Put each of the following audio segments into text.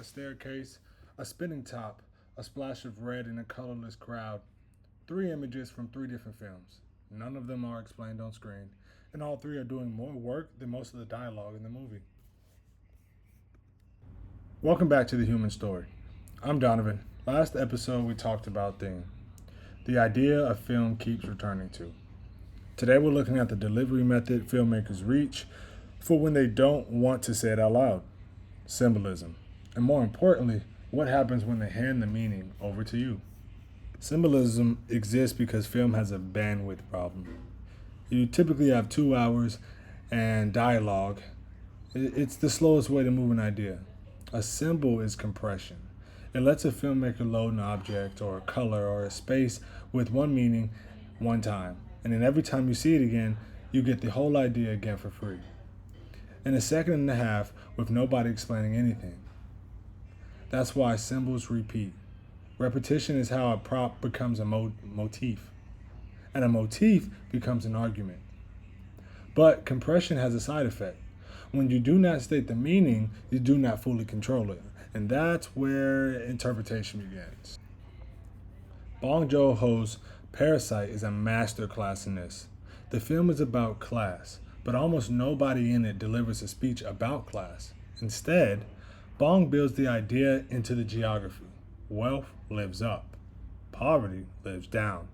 a staircase, a spinning top, a splash of red in a colorless crowd. 3 images from 3 different films. None of them are explained on screen, and all 3 are doing more work than most of the dialogue in the movie. Welcome back to The Human Story. I'm Donovan. Last episode we talked about theme. The idea a film keeps returning to. Today we're looking at the delivery method filmmakers reach for when they don't want to say it out loud. Symbolism. And more importantly, what happens when they hand the meaning over to you. Symbolism exists because film has a bandwidth problem. You typically have 2 hours and dialogue. It's the slowest way to move an idea. A symbol is compression. It lets a filmmaker load an object or a color or a space with one meaning one time. And then every time you see it again, you get the whole idea again for free. In a second and a half with nobody explaining anything. That's why symbols repeat. Repetition is how a prop becomes a motif. And a motif becomes an argument. But compression has a side effect. When you do not state the meaning, you do not fully control it. And that's where interpretation begins. Bong Joon-ho's Parasite is a masterclass in this. The film is about class, but almost nobody in it delivers a speech about class. Instead, Bong builds the idea into the geography. Wealth lives up. Poverty lives down.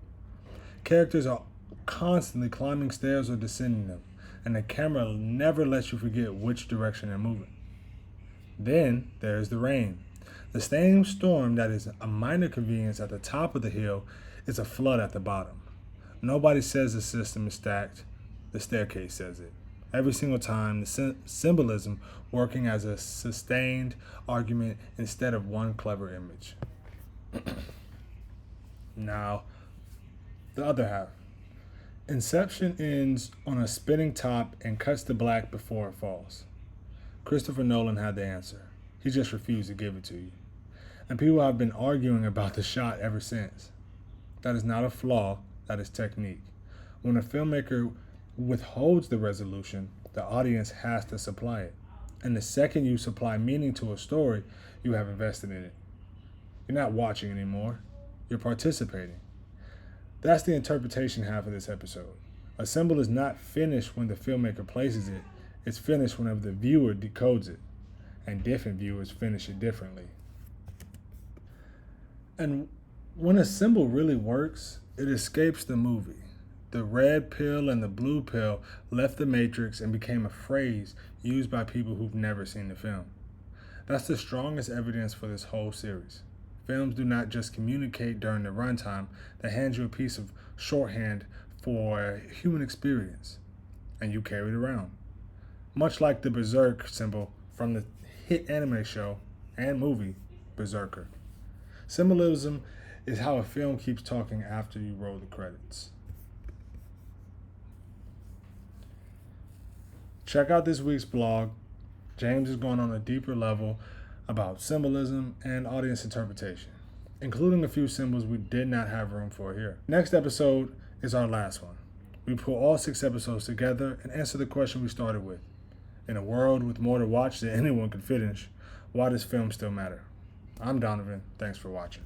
Characters are constantly climbing stairs or descending them, and the camera never lets you forget which direction they're moving. Then there's the rain. The same storm that is a minor convenience at the top of the hill is a flood at the bottom. Nobody says the system is stacked. The staircase says it. Every single time, the symbolism working as a sustained argument instead of one clever image. Now, the other half. Inception ends on a spinning top and cuts to black before it falls. Christopher Nolan had the answer. He just refused to give it to you. And people have been arguing about the shot ever since. That is not a flaw, that is technique. When a filmmaker withholds the resolution, the audience has to supply it. And the second you supply meaning to a story, you have invested in it. You're not watching anymore, you're participating. That's the interpretation half of this episode. A symbol is not finished when the filmmaker places it, it's finished whenever the viewer decodes it. And different viewers finish it differently. And when a symbol really works, it escapes the movie. The red pill and the blue pill left the matrix and became a phrase used by people who've never seen the film. That's the strongest evidence for this whole series. Films do not just communicate during the runtime, they hand you a piece of shorthand for human experience, and you carry it around. Much like the Berserk symbol from the hit anime show and movie, Berserker. Symbolism is how a film keeps talking after you roll the credits. Check out this week's blog. James is going on a deeper level about symbolism and audience interpretation, including a few symbols we did not have room for here. Next episode is our last one. We pull all 6 episodes together and answer the question we started with. In a world with more to watch than anyone could finish, why does film still matter? I'm Donovan. Thanks for watching.